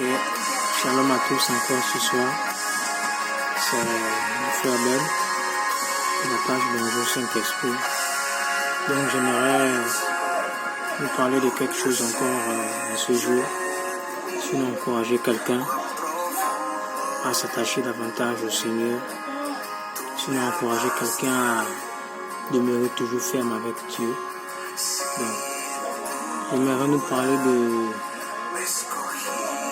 Et shalom à tous encore ce soir. C'est le frère Ben de la page Bonjour Saint-Esprit. Donc j'aimerais vous parler de quelque chose encore ce jour. Sinon encourager quelqu'un à s'attacher davantage au Seigneur. Sinon encourager quelqu'un à demeurer toujours ferme avec Dieu. Donc j'aimerais nous parler de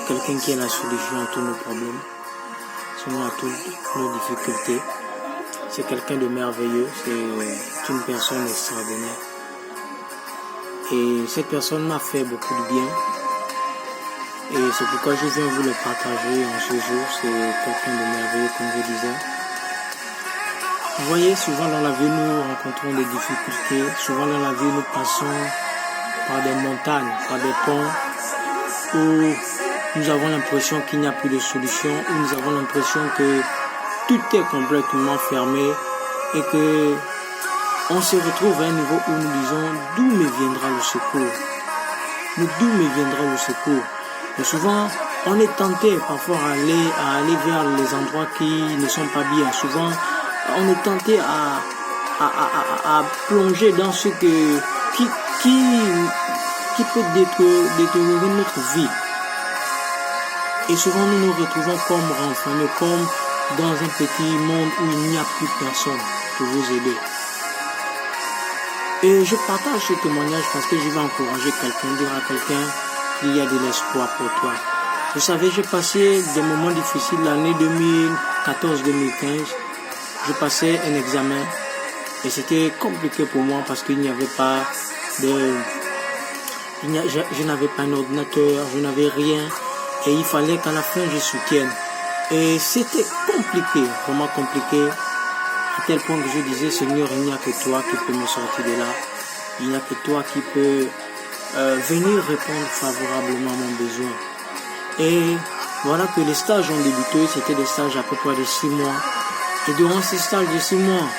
quelqu'un qui est la solution à tous nos problèmes, sinon à toutes nos difficultés. C'est quelqu'un de merveilleux, c'est une personne extraordinaire. Et cette personne m'a fait beaucoup de bien. Et c'est pourquoi je viens vous le partager en ce jour. C'est quelqu'un de merveilleux, comme je disais. Vous voyez, souvent dans la vie, nous rencontrons des difficultés. Souvent dans la vie, nous passons par des montagnes, par des ponts où nous avons l'impression qu'il n'y a plus de solution, où nous avons l'impression que tout est complètement fermé et que on se retrouve à un niveau où nous disons d'où me viendra le secours. Mais d'où me viendra le secours? Et souvent, on est tenté parfois à aller vers les endroits qui ne sont pas bien. Souvent, on est tenté à plonger dans ce qui peut détériorer notre vie. Et souvent, nous nous retrouvons comme renfermés, comme dans un petit monde où il n'y a plus personne pour vous aider. Et je partage ce témoignage parce que je vais encourager quelqu'un, dire à quelqu'un qu'il y a de l'espoir pour toi. Vous savez, j'ai passé des moments difficiles l'année 2014-2015. Je passais un examen et c'était compliqué pour moi parce qu'il n'y avait pas je n'avais pas un ordinateur, je n'avais rien. Et il fallait qu'à la fin je soutienne. Et c'était compliqué, vraiment compliqué. À tel point que je disais, Seigneur, il n'y a que toi qui peux me sortir de là. Il n'y a que toi qui peux venir répondre favorablement à mon besoin. Et voilà que les stages ont débuté. C'était des stages à peu près de 6 mois. Et durant ces stages de 6 mois,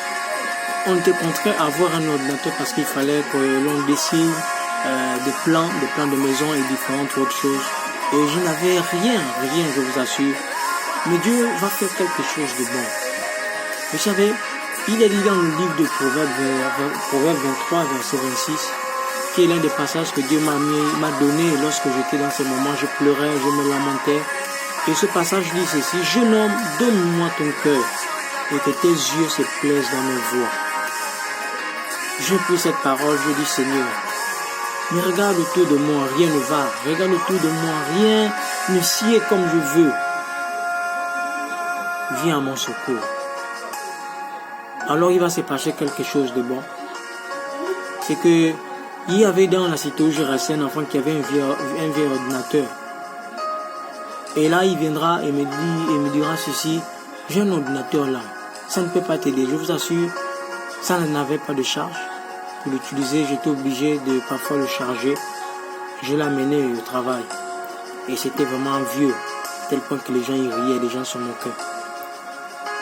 on était contraint à avoir un ordinateur parce qu'il fallait que l'on dessine des plans de maison et différentes autres choses. Et je n'avais rien, je vous assure. Mais Dieu va faire quelque chose de bon. Vous savez, il est dit dans le livre de Proverbes 23, verset 26, qui est l'un des passages que Dieu m'a donné lorsque j'étais dans ces moments. Je pleurais, je me lamentais. Et ce passage dit ceci: Jeune homme, donne-moi ton cœur et que tes yeux se plaisent dans mes voies. Je prie cette parole, je dis Seigneur, mais regarde autour de moi, rien ne va. Regarde autour de moi, rien ne sied comme je veux. Viens à mon secours. Alors il va se passer quelque chose de bon. C'est que il y avait dans la cité où je restais un enfant qui avait un vieux ordinateur. Et là il viendra et me dira ceci: j'ai un ordinateur là, ça ne peut pas t'aider. Je vous assure, ça n'avait pas de charge. Pour l'utiliser, j'étais obligé de parfois le charger. Je l'amenais au travail. Et c'était vraiment vieux, tel point que les gens y riaient, les gens se moquaient.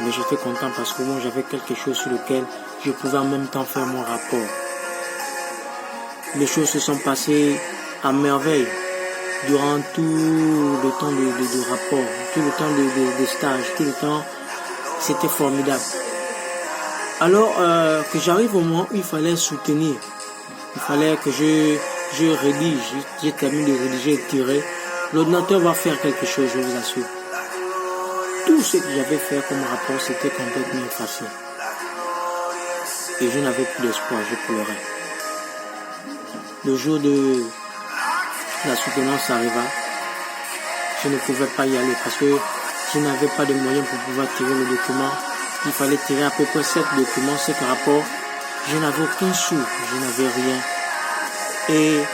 Mais j'étais content parce que moi j'avais quelque chose sur lequel je pouvais en même temps faire mon rapport. Les choses se sont passées à merveille durant tout le temps de rapport, tout le temps de stage, tout le temps, c'était formidable. Alors que j'arrive au moment où il fallait soutenir, il fallait que je rédige, j'ai terminé de rédiger et tirer, l'ordinateur va faire quelque chose, je vous assure. Tout ce que j'avais fait comme rapport, c'était complètement effacé. Et je n'avais plus d'espoir, je pleurais. Le jour de la soutenance arriva, je ne pouvais pas y aller parce que je n'avais pas de moyens pour pouvoir tirer le document. Il fallait tirer à peu près 7 documents, 7 rapports. Je n'avais aucun sou, je n'avais rien. Et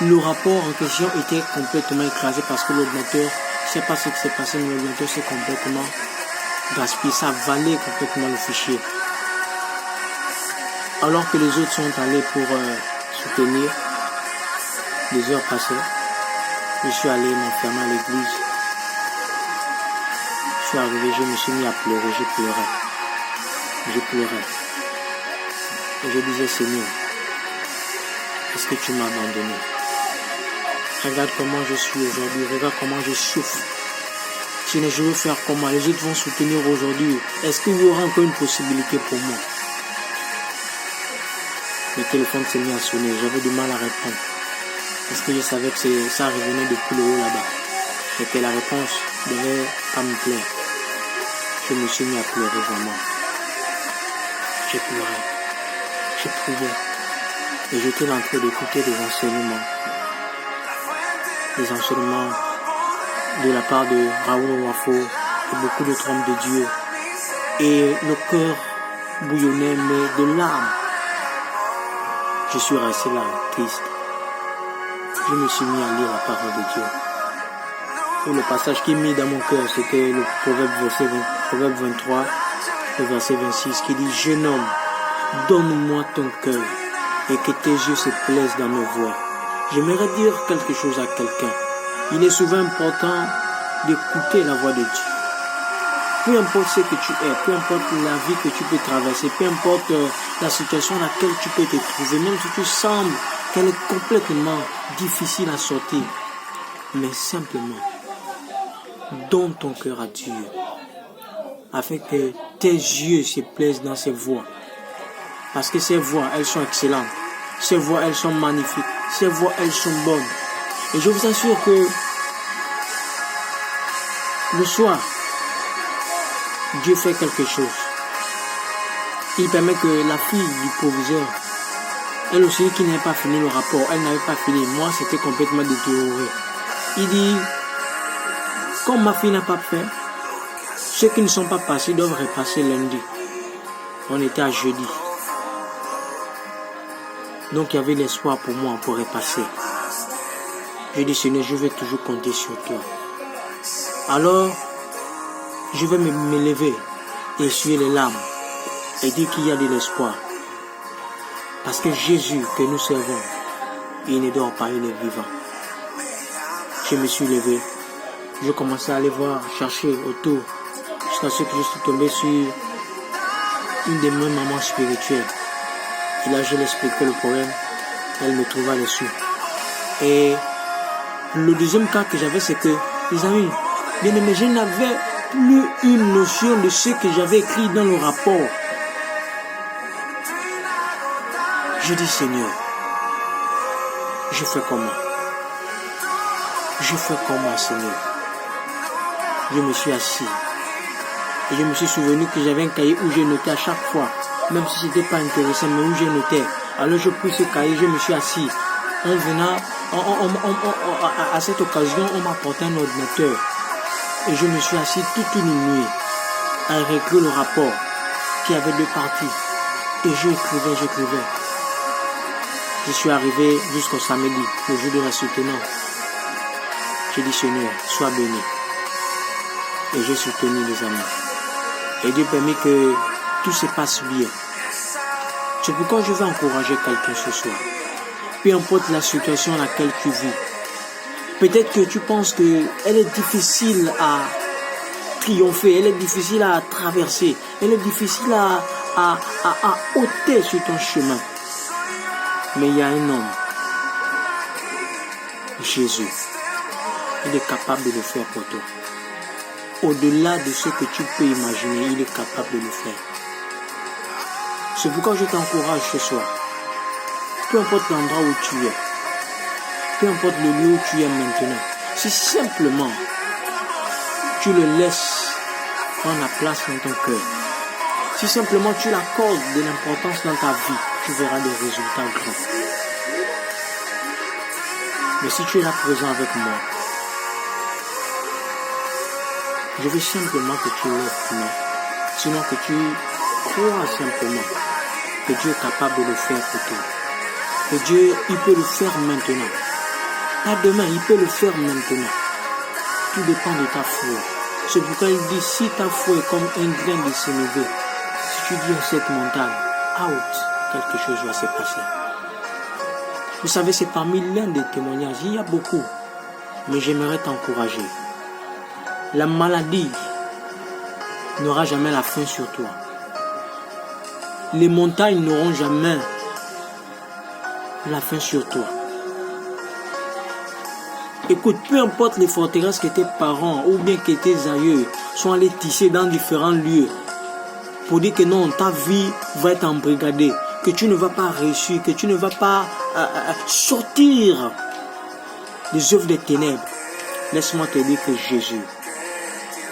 le rapport en question était complètement écrasé parce que l'ordinateur, je ne sais pas ce qui s'est passé, mais l'ordinateur s'est complètement gaspillé, ça valait complètement le fichier. Alors que les autres sont allés pour soutenir, les heures passaient. Je suis allé m'enfermer à l'église. Je suis arrivé, je me suis mis à pleurer, je pleurais. Et je disais, Seigneur, est-ce que tu m'as abandonné? Regarde comment je suis aujourd'hui. Regarde comment je souffre. Sinon, je veux faire comment? Les autres vont soutenir aujourd'hui. Est-ce qu'il y aura encore une possibilité pour moi? Le téléphone s'est mis à sonner. J'avais du mal à répondre. Parce que je savais que ça revenait depuis le haut là-bas. Et que la réponse devait pas me plaire. Je me suis mis à pleurer vraiment. J'ai pleuré. J'ai prié. Et j'étais en train d'écouter des enseignements. Des enseignements de la part de Raoul Wafo et beaucoup d'autres hommes de Dieu. Et le cœur bouillonnait, mais de larmes. Je suis resté là, triste. Je me suis mis à lire la parole de Dieu. Et le passage qui est mis dans mon cœur, c'était le Proverbe 23, le verset 26, qui dit « Jeune homme, donne-moi ton cœur et que tes yeux se plaisent dans mes voies. » J'aimerais dire quelque chose à quelqu'un. Il est souvent important d'écouter la voix de Dieu. Peu importe ce que tu es, peu importe la vie que tu peux traverser, peu importe la situation dans laquelle tu peux te trouver, même si tu sembles qu'elle est complètement difficile à sortir, mais simplement, donne ton cœur à Dieu, afin que tes yeux se plaisent dans ses voies. Parce que ces voies, elles sont excellentes. Ces voies, elles sont magnifiques. Ces voies, elles sont bonnes. Et je vous assure que le soir, Dieu fait quelque chose. Il permet que la fille du proviseur, elle aussi qui n'avait pas fini le rapport, elle n'avait pas fini. Moi, c'était complètement détérioré. Il dit, comme ma fille n'a pas fait, ceux qui ne sont pas passés doivent repasser lundi. On était à jeudi. Donc il y avait l'espoir pour moi pour repasser. J'ai dit, Seigneur, je vais toujours compter sur toi. Alors, je vais me lever et essuyer les larmes et dire qu'il y a de l'espoir. Parce que Jésus que nous servons, il ne dort pas, il est vivant. Je me suis levé. Je commençais à aller voir, chercher autour, jusqu'à ce que je suis tombé sur une de mes mamans spirituelles. Et là, je lui expliquais le problème. Elle me trouva dessus. Et le deuxième cas que j'avais, c'est que, les amis, bien aimés, je n'avais plus une notion de ce que j'avais écrit dans le rapport. Je dis, Seigneur, je fais comment? Je fais comment, Seigneur? Je me suis assis. Et je me suis souvenu que j'avais un cahier où j'ai noté à chaque fois, même si ce n'était pas intéressant, mais où j'ai noté. Alors je pris ce cahier, je me suis assis. En venant, à cette occasion, on m'a apporté un ordinateur. Et je me suis assis toute une nuit à réécrire le rapport qui avait deux parties. Et j'écrivais. Je suis arrivé jusqu'au samedi, le jour de la soutenance. J'ai dit, Seigneur, sois béni. Et j'ai soutenu les amis. Et Dieu permet que tout se passe bien. C'est pourquoi je veux encourager quelqu'un ce soir. Peu importe la situation dans laquelle tu vis. Peut-être que tu penses qu'elle est difficile à triompher, elle est difficile à traverser, elle est difficile à ôter sur ton chemin. Mais il y a un homme, Jésus. Il est capable de le faire pour toi. Au-delà de ce que tu peux imaginer, il est capable de le faire. C'est pourquoi je t'encourage ce soir. Peu importe l'endroit où tu es, peu importe le lieu où tu es maintenant, si simplement tu le laisses prendre la place dans ton cœur, si simplement tu l'accordes de l'importance dans ta vie, tu verras des résultats grands. Mais si tu es là présent avec moi, je veux simplement que tu lèves ta main, sinon que tu crois simplement que Dieu est capable de le faire pour toi. Que Dieu, il peut le faire maintenant. Pas demain, il peut le faire maintenant. Tout dépend de ta foi. C'est pourquoi il dit, si ta foi est comme un grain de sénévé, si tu dis à cette montagne, out, quelque chose va se passer. Vous savez, c'est parmi l'un des témoignages, il y a beaucoup, mais j'aimerais t'encourager. La maladie n'aura jamais la fin sur toi. Les montagnes n'auront jamais la fin sur toi. Écoute, peu importe les forteresses que tes parents ou bien que tes aïeux sont allés tisser dans différents lieux pour dire que non, ta vie va être embrigadée, que tu ne vas pas réussir, que tu ne vas pas sortir des œuvres des ténèbres. Laisse-moi te dire que Jésus,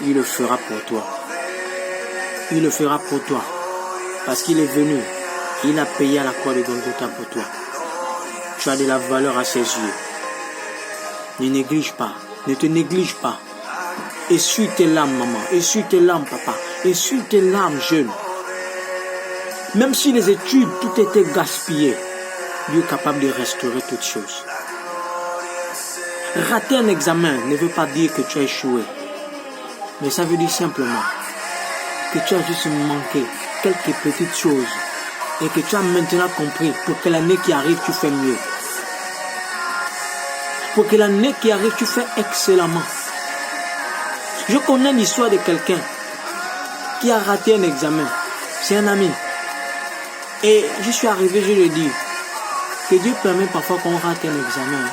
il le fera pour toi. Il le fera pour toi. Parce qu'il est venu. Il a payé à la croix de Golgotha pour toi. Tu as de la valeur à ses yeux. Ne néglige pas. Ne te néglige pas. Essuie tes larmes, maman. Essuie tes larmes, papa. Essuie tes larmes, jeune. Même si les études, tout était gaspillé, Dieu est capable de restaurer toutes choses. Rater un examen ne veut pas dire que tu as échoué. Mais ça veut dire simplement que tu as juste manqué quelques petites choses et que tu as maintenant compris pour que l'année qui arrive, tu fais mieux. Pour que l'année qui arrive, tu fais excellemment. Je connais l'histoire de quelqu'un qui a raté un examen. C'est un ami. Et je suis arrivé, je lui ai dit que Dieu permet parfois qu'on rate un examen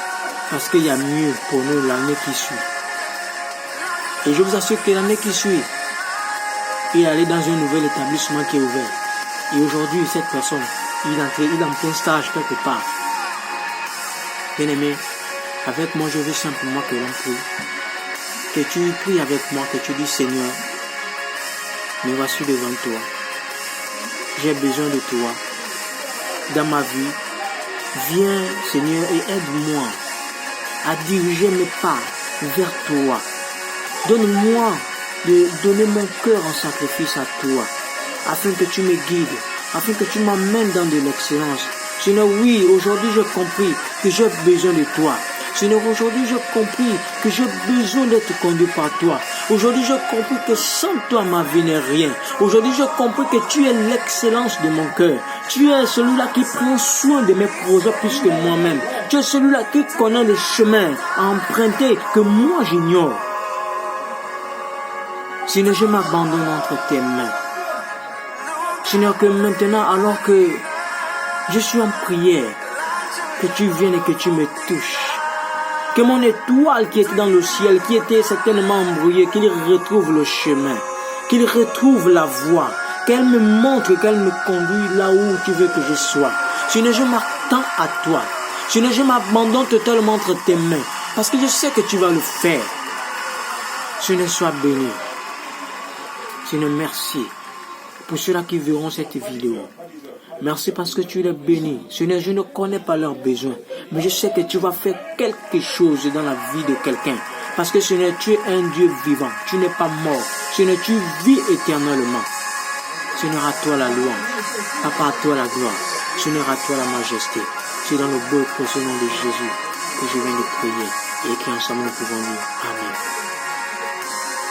parce qu'il y a mieux pour nous l'année qui suit. Et je vous assure que l'année qui suit, il est allé dans un nouvel établissement qui est ouvert. Et aujourd'hui, cette personne, il est en plein stage quelque part. Bien aimé, avec moi, je veux simplement que l'on prie. Que tu pries avec moi, que tu dis Seigneur, me voici devant toi. J'ai besoin de toi dans ma vie. Viens, Seigneur, et aide-moi à diriger mes pas vers toi. Donne-moi de donner mon cœur en sacrifice à toi, afin que tu me guides, afin que tu m'amènes dans de l'excellence. Seigneur, oui, aujourd'hui j'ai compris que j'ai besoin de toi. Seigneur, aujourd'hui j'ai compris que j'ai besoin d'être conduit par toi. Aujourd'hui j'ai compris que sans toi ma vie n'est rien. Aujourd'hui j'ai compris que tu es l'excellence de mon cœur. Tu es celui-là qui prend soin de mes projets plus que moi-même. Tu es celui-là qui connaît les chemins à emprunter que moi j'ignore. Seigneur, je m'abandonne entre tes mains. Seigneur, que maintenant, alors que je suis en prière, que tu viennes et que tu me touches. Que mon étoile qui était dans le ciel, qui était certainement embrouillée, qu'il retrouve le chemin, qu'il retrouve la voie, qu'elle me montre, qu'elle me conduise là où tu veux que je sois. Seigneur, je m'attends à toi. Seigneur, je m'abandonne totalement entre tes mains, parce que je sais que tu vas le faire. Seigneur, sois béni. Seigneur, merci pour ceux-là qui verront cette vidéo. Merci parce que tu les bénis. Seigneur, je ne connais pas leurs besoins, mais je sais que tu vas faire quelque chose dans la vie de quelqu'un. Parce que Seigneur, tu es un Dieu vivant. Tu n'es pas mort. Seigneur, tu vis éternellement. Seigneur, à toi la louange. Papa, à toi la gloire. Seigneur, à toi la majesté. C'est dans le beau et précieux nom de Jésus que je viens de prier et qu'ensemble nous pouvons dire Amen.